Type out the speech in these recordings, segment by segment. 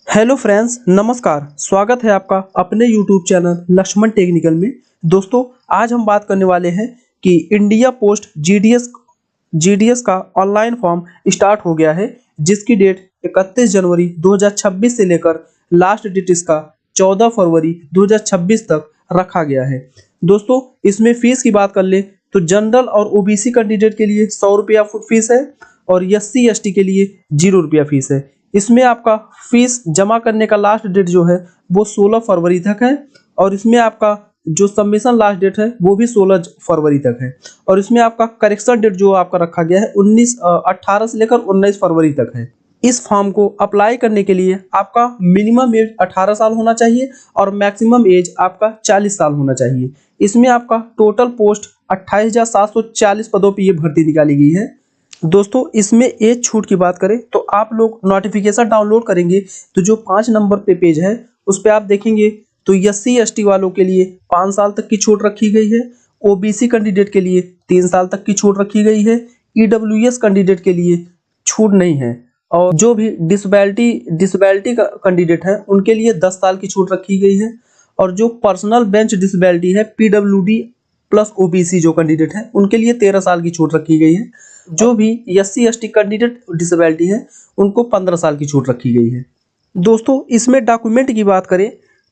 Hello friends, नमस्कार। स्वागत है आपका अपने यूट्यूब चैनल लक्ष्मण टेक्निकल में। दोस्तों, आज हम बात करने वाले हैं कि इंडिया पोस्ट जीडीएस का ऑनलाइन फॉर्म स्टार्ट हो गया है, जिसकी डेट 31 जनवरी 2026 से लेकर लास्ट डेट इसका 14 फरवरी 2026 तक रखा गया है। दोस्तों, इसमें फीस की बात कर ले तो जनरल और ओबीसी कैंडिडेट के लिए 100 रुपया फीस है और एससी एसटी के लिए 0 रुपया फीस है। इसमें आपका फीस जमा करने का लास्ट डेट जो है वो 16 फरवरी तक है और इसमें आपका जो सबमिशन लास्ट डेट है वो भी 16 फरवरी तक है और इसमें आपका करेक्शन डेट जो आपका रखा गया है 18 से लेकर 19 फरवरी तक है। इस फॉर्म को अप्लाई करने के लिए आपका मिनिमम एज 18 साल होना चाहिए और मैक्सिमम एज आपका 40 साल होना चाहिए। इसमें आपका टोटल पोस्ट 28,740 पदों पर ये भर्ती निकाली गई है। दोस्तों, इसमें एज छूट की बात करें तो आप लोग नोटिफिकेशन डाउनलोड करेंगे तो जो 5 नंबर पे पेज है उस पे आप देखेंगे तो एससी एसटी वालों के लिए 5 साल तक की छूट रखी गई है, ओबीसी कैंडिडेट के लिए 3 साल तक की छूट रखी गई है, ईडब्ल्यूएस कैंडिडेट के लिए छूट नहीं है और जो भी डिसेबिलिटी कैंडिडेट है उनके लिए 10 साल की छूट रखी गई है और जो पर्सनल बेंच डिसेबिलिटी है पीडब्ल्यूडी प्लस ओबीसी जो कैंडिडेट है उनके लिए 13 साल की छूट रखी गई है। जो भी एससी एसटी कैंडिडेट डिसेबिलिटी है उनको 15 साल की छूट रखी गई है। दोस्तों, इसमें डॉक्यूमेंट की बात करें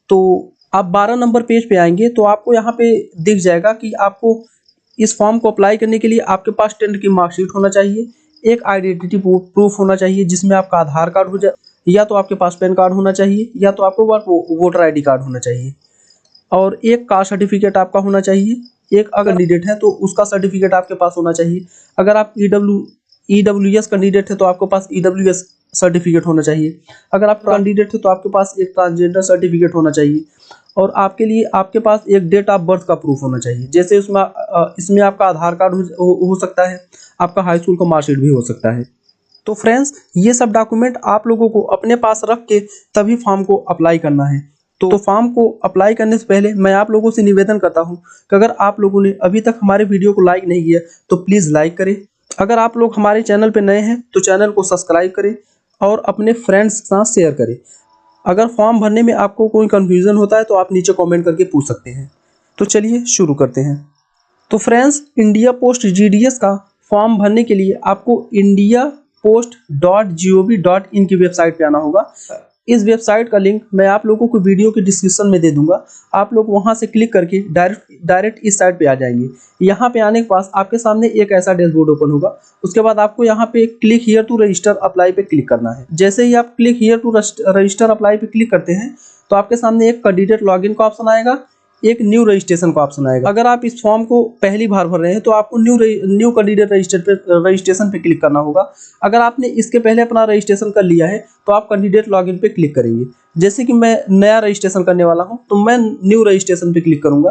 तो आप 12 नंबर पेज पे आएंगे तो आपको यहाँ पे दिख जाएगा कि आपको इस फॉर्म को अप्लाई करने के लिए आपके पास 10th की मार्कशीट होना चाहिए, एक आइडेंटिटी प्रूफ होना चाहिए जिसमें आपका आधार कार्ड हो जाए, या तो आपके पास पैन कार्ड होना चाहिए या तो आपको वोटर आई डी कार्ड होना चाहिए और एक कास्ट सर्टिफिकेट आपका होना चाहिए। एक अगर कैंडिडेट है तो उसका सर्टिफिकेट आपके पास होना चाहिए। अगर आप ईडब्ल्यूएस कैंडिडेट है तो आपके पास ईडब्ल्यूएस सर्टिफिकेट होना चाहिए। अगर आप कैंडिडेट है तो आपके पास एक ट्रांसजेंडर सर्टिफिकेट होना चाहिए और आपके पास एक डेट ऑफ बर्थ का प्रूफ होना चाहिए। जैसे इसमें आपका आधार कार्ड हो सकता है, आपका हाई स्कूल का मार्कशीट भी हो सकता है। तो फ्रेंड्स, ये सब डॉक्यूमेंट आप लोगों को अपने पास रख के तभी फॉर्म को अप्लाई करना है। तो फॉर्म को अप्लाई करने से पहले मैं आप लोगों से निवेदन करता हूं कि अगर आप लोगों ने अभी तक हमारे वीडियो को लाइक नहीं किया तो प्लीज़ लाइक करें। अगर आप लोग हमारे चैनल पर नए हैं तो चैनल को सब्सक्राइब करें और अपने फ्रेंड्स के साथ शेयर करें। अगर फॉर्म भरने में आपको कोई कन्फ्यूज़न होता है तो आप नीचे कॉमेंट करके पूछ सकते हैं। तो चलिए शुरू करते हैं। तो फ्रेंड्स, इंडिया पोस्ट जीडीएस का फॉर्म भरने के लिए आपको indiapost.gov.in की वेबसाइट पे आना होगा। इस वेबसाइट का लिंक मैं आप लोगों को वीडियो के डिस्क्रिप्शन में दे दूंगा। आप लोग वहां से क्लिक करके डायरेक्ट इस साइट पे आ जाएंगे। यहाँ पे आने के पास आपके सामने एक ऐसा डैशबोर्ड ओपन होगा। उसके बाद आपको यहाँ पे click here to register apply पे क्लिक करना है। जैसे ही आप click here to register apply पे क्लिक करते हैं तो आपके सामने एक कैंडिडेट लॉगिन का ऑप्शन आएगा, एक न्यू रजिस्ट्रेशन का ऑप्शन आएगा। अगर आप इस फॉर्म को पहली बार भर रहे हैं तो आपको न्यू कैंडिडेट रजिस्ट्रेशन पे क्लिक करना होगा। अगर आपने इसके पहले अपना रजिस्ट्रेशन कर लिया है तो आप कैंडिडेट लॉगिन पे क्लिक करेंगे। जैसे कि मैं नया रजिस्ट्रेशन करने वाला हूं तो मैं न्यू रजिस्ट्रेशन पे क्लिक करूंगा।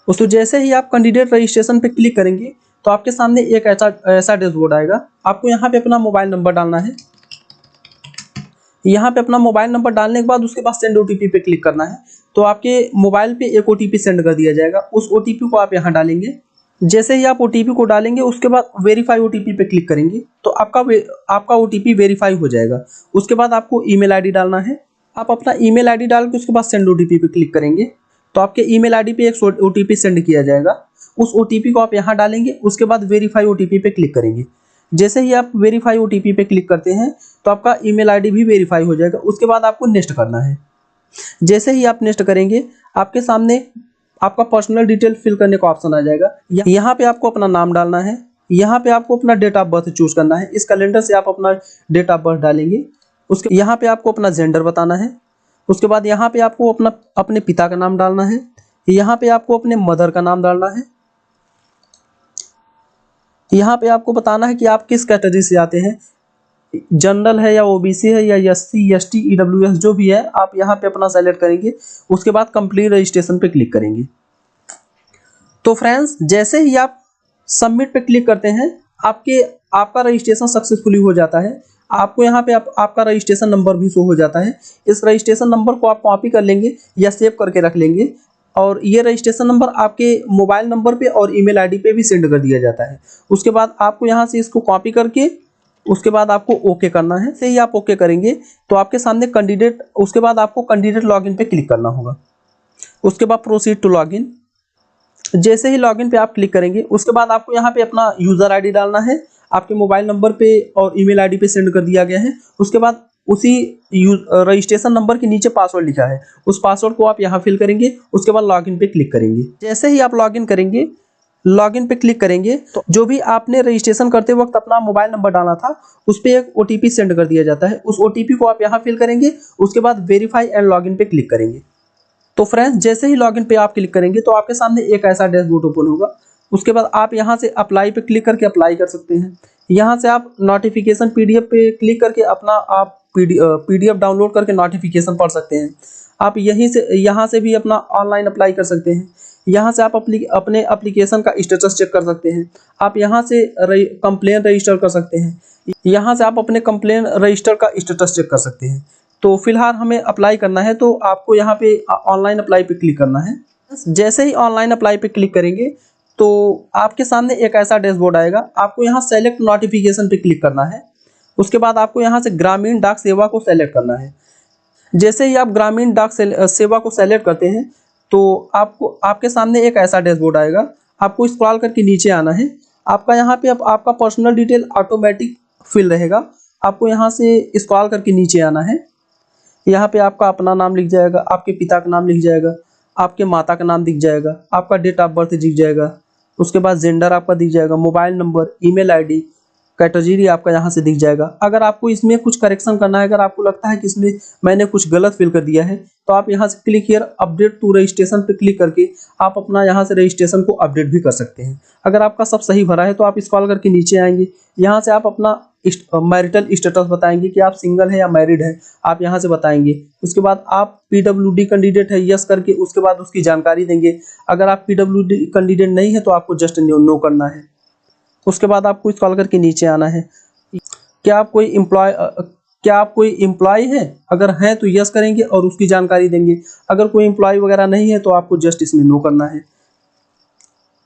दोस्तों, जैसे ही आप कैंडिडेट रजिस्ट्रेशन पे क्लिक करेंगे तो आपके सामने एक ऐसा डैशबोर्ड आएगा। आपको यहाँ पे अपना मोबाइल नंबर डालना है। यहाँ पे अपना मोबाइल नंबर डालने के बाद उसके बाद सेंड ओटीपी पे क्लिक करना है तो आपके मोबाइल पे एक ओटीपी सेंड कर दिया जाएगा। उस ओटीपी को आप यहाँ डालेंगे। जैसे ही आप ओटीपी को डालेंगे उसके बाद वेरीफाई ओटीपी पे क्लिक करेंगे तो आपका ओटीपी वेरीफाई हो जाएगा। उसके बाद आपको ईमेल आईडी डालना है। आप अपना ईमेल आईडी डाल के उसके बाद सेंड ओटीपी पे क्लिक करेंगे तो आपके ईमेल आईडी पे एक ओटीपी सेंड किया जाएगा। उस ओटीपी को आप यहाँ डालेंगे। उसके बाद वेरीफाई ओटीपी पे क्लिक करेंगे। जैसे ही आप वेरीफाई ओटीपी पे क्लिक करते हैं तो आपका ईमेल आईडी भी वेरीफाई हो जाएगा। उसके बाद आपको नेक्स्ट करना है। जैसे ही आप नेक्स्ट करेंगे आपके सामने आपका पर्सनल डिटेल फिल करने का ऑप्शन आ जाएगा। यहाँ पे आपको अपना नाम डालना है। यहाँ पे आपको अपना डेट ऑफ बर्थ चूज करना है। इस कैलेंडर से आप अपना डेट ऑफ बर्थ डालेंगे। उसके यहाँ पे आपको अपना जेंडर बताना है। उसके बाद यहाँ पे आपको अपने पिता का नाम डालना है। यहाँ पे आपको अपने मदर का नाम डालना है। यहाँ पे आपको बताना है कि आप किस कैटेगरी से आते हैं, जनरल है या ओबीसी है या एससी एसटी ईडब्ल्यूएस जो भी है, आप यहाँ पे अपना सेलेक्ट करेंगे। उसके बाद कंप्लीट रजिस्ट्रेशन पे क्लिक करेंगे। तो फ्रेंड्स, जैसे ही आप सबमिट पे क्लिक करते हैं आपका रजिस्ट्रेशन सक्सेसफुली हो जाता है। आपको यहाँ पे आपका रजिस्ट्रेशन नंबर भी शो हो जाता है। इस रजिस्ट्रेशन नंबर को आप कॉपी कर लेंगे या सेव करके रख लेंगे और ये रजिस्ट्रेशन नंबर आपके मोबाइल नंबर पे और ईमेल आईडी पे भी सेंड कर दिया जाता है। उसके बाद आपको यहाँ से इसको कॉपी करके उसके बाद आपको ओके करना है। से ही आप ओके करेंगे तो आपके सामने कैंडिडेट, उसके बाद आपको कैंडिडेट लॉगिन पे क्लिक करना होगा। उसके बाद प्रोसीड टू लॉगिन, जैसे ही लॉगिन पे आप क्लिक करेंगे उसके बाद आपको यहाँ पे अपना यूज़र आईडी डालना है, आपके मोबाइल नंबर पे और ईमेल आईडी पे सेंड कर दिया गया है। उसके बाद उसी रजिस्ट्रेशन नंबर के नीचे पासवर्ड लिखा है, उस पासवर्ड को आप यहाँ फिल करेंगे। उसके बाद लॉगिन पे क्लिक करेंगे। जैसे ही आप लॉगिन करेंगे, लॉगिन पे क्लिक करेंगे तो जो भी आपने रजिस्ट्रेशन करते वक्त अपना मोबाइल नंबर डाला था उस पर एक ओटीपी सेंड कर दिया जाता है। उस ओटीपी को आप यहाँ फिल करेंगे। उसके बाद वेरीफाई एंड लॉगिन पे क्लिक करेंगे। तो फ्रेंड्स, जैसे ही लॉगिन पे आप क्लिक करेंगे तो आपके सामने एक ऐसा डैशबोर्ड ओपन होगा। उसके बाद आप यहाँ से अप्लाई पे क्लिक करके अप्लाई कर सकते हैं। यहाँ से आप नोटिफिकेशन पीडीएफ पे क्लिक करके अपना आप पीडीएफ डाउनलोड करके नोटिफिकेशन पढ़ सकते हैं। आप यहाँ से भी अपना ऑनलाइन अप्लाई कर सकते हैं। यहाँ से आप अपने एप्लीकेशन का स्टेटस चेक कर सकते हैं। आप यहाँ से कंप्लेन रजिस्टर कर सकते हैं। यहाँ से आप अपने कंप्लेन रजिस्टर का स्टेटस चेक कर सकते हैं। तो फिलहाल हमें अप्लाई करना है तो आपको यहाँ पे ऑनलाइन अप्लाई पे क्लिक करना है। जैसे ही ऑनलाइन अप्लाई पे क्लिक करेंगे तो आपके सामने एक ऐसा डैशबोर्ड आएगा। आपको यहाँ सेलेक्ट नोटिफिकेशन पे क्लिक करना है। उसके बाद आपको यहाँ से ग्रामीण डाक सेवा को सेलेक्ट करना है। जैसे ही आप ग्रामीण डाक सेवा को सेलेक्ट करते हैं तो आपके सामने एक ऐसा डैशबोर्ड आएगा। आपको स्क्रॉल करके नीचे आना है। आपका यहाँ पे आपका पर्सनल डिटेल ऑटोमेटिक फिल रहेगा। आपको यहाँ से स्क्रॉल करके नीचे आना है। यहाँ पे आपका अपना नाम लिख जाएगा, आपके पिता का नाम लिख जाएगा, आपके माता का नाम दिख जाएगा, आपका डेट ऑफ बर्थ दिख जाएगा। उसके बाद जेंडर आपका दिख जाएगा, mobile number, email ID, category आपका यहाँ से दिख जाएगा। अगर आपको इसमें कुछ करेक्शन करना है, अगर आपको लगता है कि इसमें मैंने कुछ गलत फिल कर दिया है तो आप यहाँ से click here update to registration पे क्लिक करके आप अपना यहाँ से रजिस्ट्रेशन को अपडेट भी कर सकते हैं। अगर आपका सब सही भरा है तो आप स्क्रॉल करके नीचे आएंगे। यहाँ से आप अपना मैरिटल स्टेटस बताएंगे कि आप सिंगल है या मैरिड है, आप यहाँ से बताएंगे। उसके बाद आप पीडब्ल्यूडी कैंडिडेट है यस करके उसके बाद उसकी जानकारी देंगे। अगर आप पीडब्ल्यूडी कैंडिडेट नहीं है तो आपको जस्ट नो करना है। उसके बाद आपको स्क्रॉल करके नीचे आना है। क्या आप कोई एम्प्लॉय है? अगर हैं तो यस करेंगे और उसकी जानकारी देंगे। अगर कोई एम्प्लॉय वगैरह नहीं है तो आपको जस्ट इसमें नो करना है।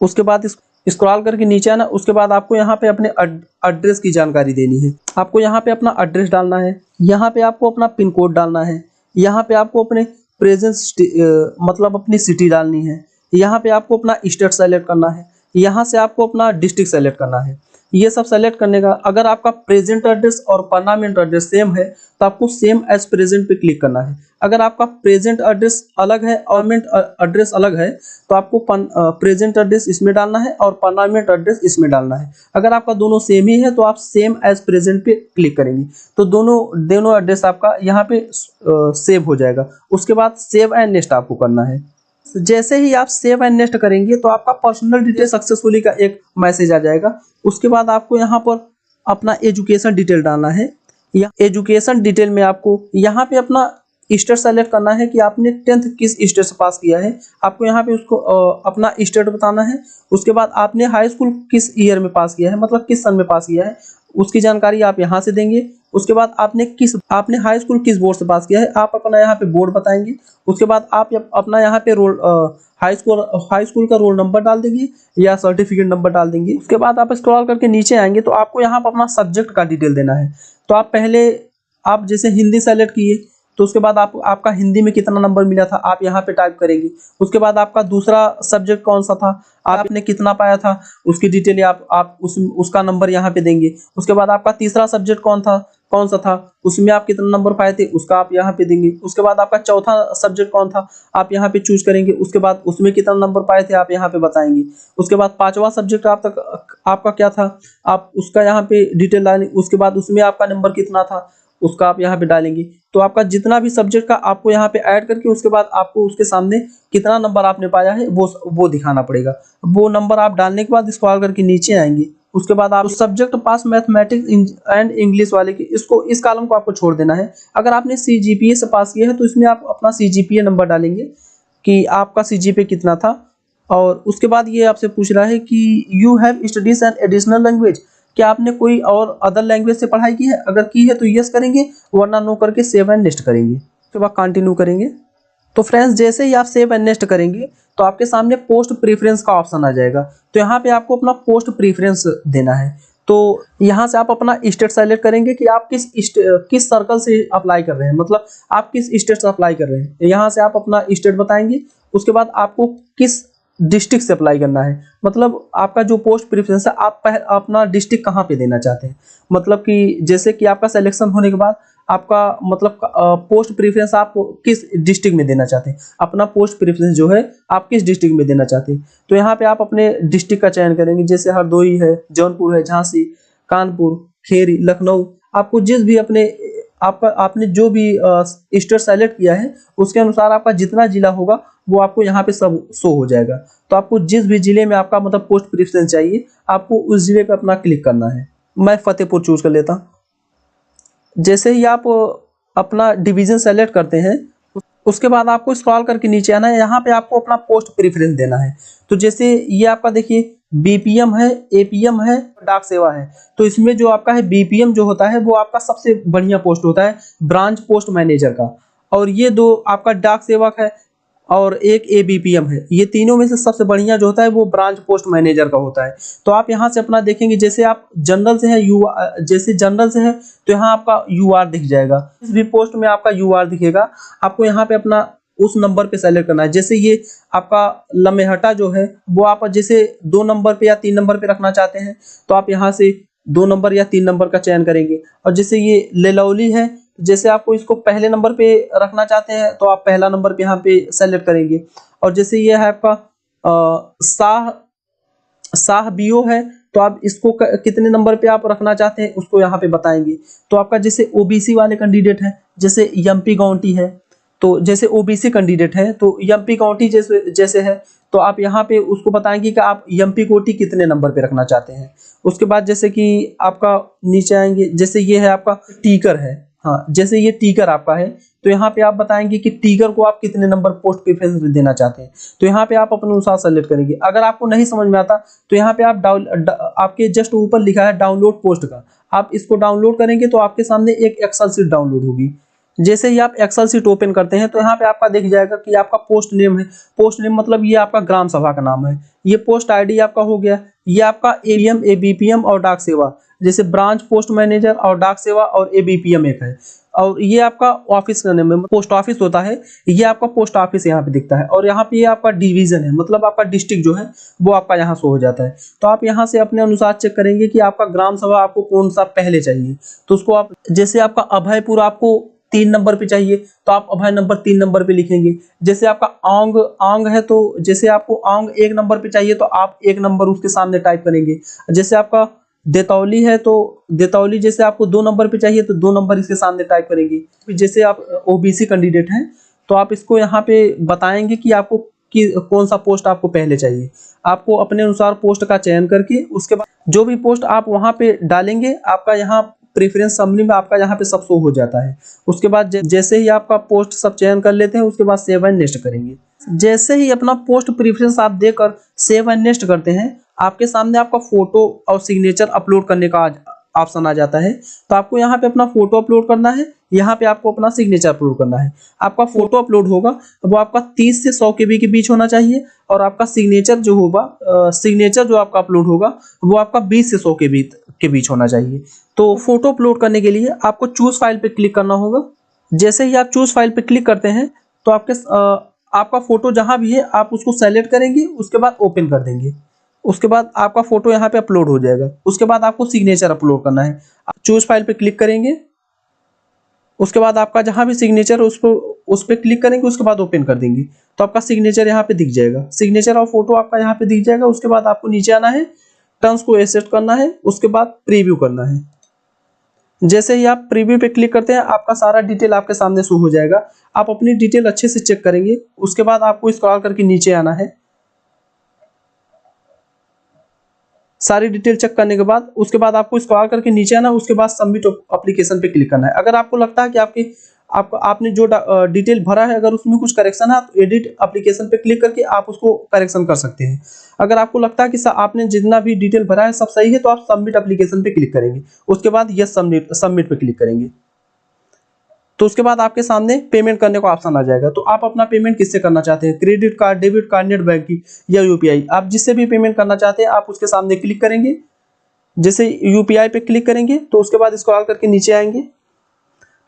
उसके बाद स्क्रॉल करके नीचे आना। उसके बाद आपको यहाँ पे अपने एड्रेस की जानकारी देनी है। आपको यहाँ पे अपना एड्रेस डालना है। यहाँ पे आपको अपना पिन कोड डालना है। यहाँ पे आपको अपने प्रेजेंस मतलब अपनी सिटी डालनी है। यहाँ पे आपको अपना स्टेट सेलेक्ट करना है। यहाँ से आपको अपना डिस्ट्रिक्ट सेलेक्ट करना है। ये सब सेलेक्ट करने का, अगर आपका प्रेजेंट एड्रेस और परमानेंट एड्रेस सेम है तो आपको सेम एज प्रेजेंट पे क्लिक करना है। अगर आपका प्रेजेंट एड्रेस अलग है और परमानेंट एड्रेस अलग है तो आपको प्रेजेंट एड्रेस इसमें डालना है और परमानेंट एड्रेस इसमें डालना है। अगर आपका दोनों सेम ही है तो आप सेम एज प्रेजेंट पे क्लिक करेंगे तो दोनों एड्रेस आपका यहाँ पे सेव हो जाएगा। उसके बाद सेव एंड नेक्स्ट आपको करना है। जैसे ही आप सेव एंड नेक्स्ट करेंगे तो आपका पर्सनल डिटेल सक्सेसफुली का एक मैसेज आ जाएगा। उसके बाद आपको यहाँ पर अपना एजुकेशन डिटेल डालना है। या एजुकेशन डिटेल में आपको यहाँ पे अपना स्टेट सेलेक्ट करना है कि आपने 10th किस स्टेट से पास किया है। आपको यहाँ पे उसको अपना स्टेट बताना है। उसके बाद आपने हाई स्कूल किस ईयर में पास किया है, मतलब किस सन में पास किया है, उसकी जानकारी आप यहाँ से देंगे। उसके बाद आपने हाई स्कूल किस बोर्ड से पास किया है, आप अपना यहाँ पे बोर्ड बताएंगे। उसके बाद आप अपना यहाँ पे हाई स्कूल का रोल नंबर डाल देंगे या सर्टिफिकेट नंबर डाल देंगे। उसके बाद आप स्क्रॉल करके नीचे आएंगे तो आपको यहाँ पर अपना सब्जेक्ट का डिटेल देना है। तो आप जैसे हिंदी सेलेक्ट किए तो उसके बाद आपका हिंदी में कितना नंबर मिला था आप यहाँ पे टाइप करेंगे। उसके बाद आपका दूसरा सब्जेक्ट कौन सा था, आपने कितना पाया था, उसकी डिटेल आप उसका नंबर यहाँ पे देंगे। उसके बाद आपका तीसरा सब्जेक्ट कौन सा था, उसमें आप कितना नंबर पाए थे उसका आप यहाँ पे देंगे। उसके बाद आपका चौथा सब्जेक्ट कौन था आप यहाँ पे चूज करेंगे। उसके बाद उसमें कितना नंबर पाए थे आप यहाँ पे बताएंगे। उसके बाद पांचवा सब्जेक्ट आपका क्या था, आप उसका यहाँ पे डिटेल डालेंगे। उसके बाद उसमें आपका नंबर कितना था उसका आप यहाँ पे डालेंगे। तो आपका जितना भी सब्जेक्ट का आपको यहाँ पे ऐड करके उसके बाद आपको उसके सामने कितना नंबर आपने पाया है वो दिखाना पड़ेगा। वो नंबर आप डालने के बाद स्क्रॉल करके नीचे आएंगे। उसके बाद आप subject pass mathematics and English वाले की इस कॉलम को आपको छोड़ देना है। अगर आपने CGPA से पास किया है तो इसमें आप अपना CGPA नंबर डालेंगे कि आपका CGPA कितना था। और उसके बाद ये आपसे पूछ रहा है कि you have studies an additional language, क्या आपने कोई और अदर लैंग्वेज से पढ़ाई की है। अगर की है तो यस करेंगे, वरना नो करके सेव एंड नेक्स्ट करेंगे। उसके बाद कंटिन्यू करेंगे। तो फ्रेंड्स, जैसे ही आप सेव एंड नेक्स्ट करेंगे तो आपके सामने पोस्ट प्रेफरेंस का ऑप्शन आ जाएगा। तो यहाँ पे आपको अपना पोस्ट प्रेफरेंस देना है। तो यहाँ से आप अपना स्टेट सेलेक्ट करेंगे कि आप किस सर्कल से अप्लाई कर रहे हैं, मतलब आप किस स्टेट से अप्लाई कर रहे हैं। यहाँ से आप अपना स्टेट बताएंगे, उसके बाद आपको किस डिस्ट्रिक्ट से अप्लाई करना है, मतलब आपका जो पोस्ट प्रेफरेंस है आप अपना डिस्ट्रिक्ट कहाँ पे देना चाहते हैं। मतलब कि जैसे कि आपका सिलेक्शन होने के बाद आपका मतलब पोस्ट प्रेफरेंस आप किस डिस्ट्रिक्ट में देना चाहते हैं, अपना पोस्ट प्रेफरेंस जो है आप किस डिस्ट्रिक्ट में देना चाहते हैं। तो यहाँ पे आप अपने डिस्ट्रिक्ट का चयन करेंगे, जैसे हरदोई है, जौनपुर है, झांसी, कानपुर, खेरी, लखनऊ। आपको जिस भी आपने जो भी स्टेट सेलेक्ट किया है उसके अनुसार आपका जितना जिला होगा वो आपको यहाँ पे सब शो हो जाएगा। तो आपको जिस भी जिले में आपका मतलब पोस्ट प्रेफरेंस चाहिए आपको उस जिले पे अपना क्लिक करना है। मैं फतेहपुर चूज कर लेता हूँ। जैसे ही आप अपना डिवीजन सेलेक्ट करते हैं उसके बाद आपको स्क्रॉल करके नीचे आना है, यहाँ पे आपको अपना पोस्ट प्रेफरेंस देना है। तो जैसे ये आपका देखिए बीपीएम है, एपीएम है, डाक सेवा है। तो इसमें जो आपका है बीपीएम जो होता है वो आपका सबसे बढ़िया पोस्ट होता है, ब्रांच पोस्ट मैनेजर का। और ये दो आपका डाक सेवक है और एक एबीपीएम है। ये तीनों में से सबसे बढ़िया जो होता है वो ब्रांच पोस्ट मैनेजर का होता है। तो आप यहाँ से अपना देखेंगे, जैसे आप जनरल से है जैसे जनरल से है तो यहाँ आपका यूआर दिख जाएगा। इस भी पोस्ट में आपका यूआर दिखेगा। आपको यहाँ पे अपना उस नंबर पे सेलेक्ट करना है। जैसे ये आपका लम्हेहटा जो है वो आप जैसे 2 नंबर पे या 3 नंबर पे रखना चाहते हैं तो आप यहाँ से 2 नंबर या 3 नंबर का चयन करेंगे। और जैसे ये लेलौली है, जैसे आपको इसको पहले नंबर पे रखना चाहते हैं तो आप पहला नंबर पे यहाँ पे सेलेक्ट करेंगे। और जैसे ये है आपका साह बीओ है तो आप इसको कितने नंबर पे आप रखना चाहते हैं उसको यहाँ पे बताएंगे। तो आपका जैसे ओबीसी वाले कैंडिडेट हैं, जैसे एमपी काउंटी है, तो जैसे ओबीसी कैंडिडेट है तो एमपी काउंटी जैसे है तो आप यहाँ पे उसको बताएंगे कि आप एमपी कोटी कितने नंबर पे रखना चाहते हैं। उसके बाद जैसे कि आपका नीचे आएंगे, जैसे ये है आपका टीकर है, हाँ जैसे ये टीकर आपका है तो यहाँ पे आप बताएंगे कि टीकर को आप कितने नंबर पोस्ट प्रेफरेंस देना चाहते हैं। तो यहाँ पे आप अपने अनुसार सेलेक्ट करेंगे। अगर आपको नहीं समझ में आता तो यहाँ पे आप आपके जस्ट ऊपर लिखा है डाउनलोड पोस्ट का, आप इसको डाउनलोड करेंगे तो आपके सामने एक एक्सेल शीट डाउनलोड होगी। जैसे ही आप एक्सेल शीट ओपन करते हैं तो यहाँ पे आपका दिख जाएगा कि आपका पोस्ट नेम है। पोस्ट नेम मतलब ये आपका ग्राम सभा का नाम है। ये पोस्ट आईडी आपका हो गया। ये आपका एपीएम, एबीपीएम और डाक सेवा, जैसे ब्रांच पोस्ट मैनेजर और डाक सेवा और एबीपीएम एक है। और ये आपका ऑफिस का नेम है, पोस्ट ऑफिस होता है, ये आपका पोस्ट ऑफिस यहाँ पे दिखता है। और यहाँ पे ये आपका डिवीजन है, मतलब आपका डिस्ट्रिक्ट जो है वो आपका यहाँ शो हो जाता है। तो आप यहाँ से अपने अनुसार चेक करेंगे कि आपका ग्राम सभा आपको कौन सा पहले चाहिए। तो उसको आप जैसे आपका अभयपुर आपको 3 नंबर पे चाहिए तो आप अभय नंबर 3 नंबर पे लिखेंगे। जैसे आपका आंग है तो जैसे आपको आंग 1 नंबर पे चाहिए तो आप 1 नंबर उसके सामने टाइप करेंगे। जैसे आपका देतौली है तो देतौली जैसे आपको 2 नंबर पे चाहिए तो 2 नंबर इसके सामने टाइप करेंगे। जैसे आप ओबीसी कैंडिडेट हैं तो आप इसको यहाँ पे बताएंगे कि आपको कौन सा पोस्ट आपको पहले चाहिए। आपको अपने अनुसार पोस्ट का चयन करके उसके बाद जो भी पोस्ट आप वहाँ पे डालेंगे आपका यहाँ प्रेफरेंस समरी में आपका यहाँ पे सब शो हो जाता है। उसके बाद जैसे ही आपका पोस्ट सब चयन कर लेते हैं उसके बाद सेव एंड नेक्स्ट करेंगे। जैसे ही अपना पोस्ट प्रेफरेंस आप देकर सेव एंड नेक्स्ट करते हैं आपके सामने आपका फोटो और सिग्नेचर अपलोड करने का ऑप्शन आ जाता है। तो आपको यहाँ पे अपना फोटो अपलोड करना है, यहाँ पे आपको अपना सिग्नेचर अपलोड करना है। आपका फोटो अपलोड होगा वो आपका 30 से 100 KB के बीच होना चाहिए और आपका सिग्नेचर जो होगा सिग्नेचर जो आपका अपलोड होगा वो आपका 20 से 100 के बीच होना चाहिए। तो फोटो अपलोड करने के लिए आपको चूज फाइल पे क्लिक करना होगा। जैसे ही आप चूज फाइल पे क्लिक करते हैं तो आपका फोटो जहां भी है आप उसको सेलेक्ट करेंगे, उसके बाद ओपन कर देंगे। उसके बाद आपका फोटो यहाँ पे अपलोड हो जाएगा। उसके बाद आपको सिग्नेचर अपलोड करना है। चूज फाइल पे क्लिक करेंगे, उसके बाद आपका जहां भी सिग्नेचर उस पर क्लिक करेंगे, उसके बाद ओपन कर देंगे तो आपका सिग्नेचर यहाँ पे दिख जाएगा। सिग्नेचर और फोटो आपका यहाँ पे दिख जाएगा। उसके बाद आपको नीचे आना है, टर्म्स को एक्सेप्ट करना है, उसके बाद प्रीव्यू करना है। जैसे ही आप प्रीव्यू पे क्लिक करते हैं आपका सारा डिटेल आपके सामने शो हो जाएगा। आप अपनी डिटेल अच्छे से चेक करेंगे। उसके बाद आपको स्क्रॉल करके नीचे आना है। सारी डिटेल चेक करने के बाद उसके बाद आपको स्क्रॉल करके नीचे आना, उसके बाद सबमिट एप्लीकेशन पे क्लिक करना है। अगर आपको लगता है कि आपने जो डिटेल भरा है अगर उसमें कुछ करेक्शन है तो एडिट एप्लीकेशन पे क्लिक करके आप उसको करेक्शन कर सकते हैं। अगर आपको लगता है कि आपने जितना भी डिटेल भरा है सब सही है तो आप सबमिट एप्लीकेशन पे क्लिक करेंगे। उसके बाद यस सबमिट पे क्लिक करेंगे तो उसके बाद आपके सामने पेमेंट करने का ऑप्शन आ जाएगा। तो आप अपना पेमेंट किससे करना चाहते हैं, credit card, debit card, net banking या यूपीआई, आप जिससे भी पेमेंट करना चाहते हैं आप उसके सामने क्लिक करेंगे। जैसे यूपीआई पे क्लिक करेंगे तो उसके बाद स्क्रॉल करके नीचे आएंगे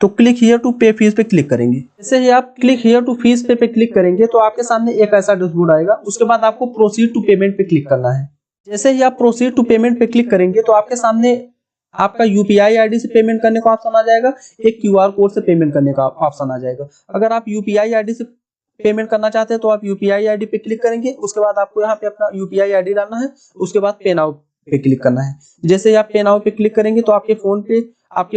तो क्लिक हियर टू पे फीस पे क्लिक करेंगे। जैसे ही आप क्लिक हियर टू फीस पे क्लिक करेंगे तो आपके सामने एक ऐसा डैशबोर्ड आएगा। उसके बाद आपको प्रोसीड टू पेमेंट पे क्लिक करना है। जैसे ही आप प्रोसीड टू पेमेंट पे क्लिक करेंगे तो आपके सामने आपका यूपीआई आईडी से पेमेंट करने का ऑप्शन आ जाएगा, एक क्यूआर कोड से पेमेंट करने का ऑप्शन आ जाएगा। अगर आप यूपीआई आईडी से पेमेंट करना चाहते हैं तो आप यूपीआई आईडी पे क्लिक करेंगे। उसके बाद आपको यहाँ पे अपना यूपीआई आईडी डालना है, उसके बाद पे नाउ पे क्लिक करना है। जैसे ही आप पे नाउ पे क्लिक करेंगे तो आपके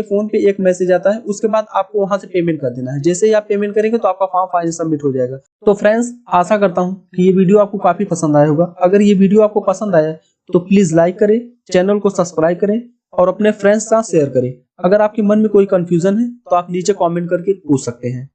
फोन पे एक मैसेज आता है। उसके बाद आपको वहां से पेमेंट कर देना है। जैसे ही आप पेमेंट करेंगे तो आपका फॉर्म फाइनल सबमिट हो जाएगा। तो फ्रेंड्स, आशा करता हूँ कि ये वीडियो आपको काफी पसंद आया होगा। अगर ये वीडियो आपको पसंद आया तो प्लीज लाइक करें, चैनल को सब्सक्राइब करें और अपने फ्रेंड्स के साथ शेयर करें। अगर आपके मन में कोई कंफ्यूजन है तो आप नीचे कमेंट करके पूछ सकते हैं।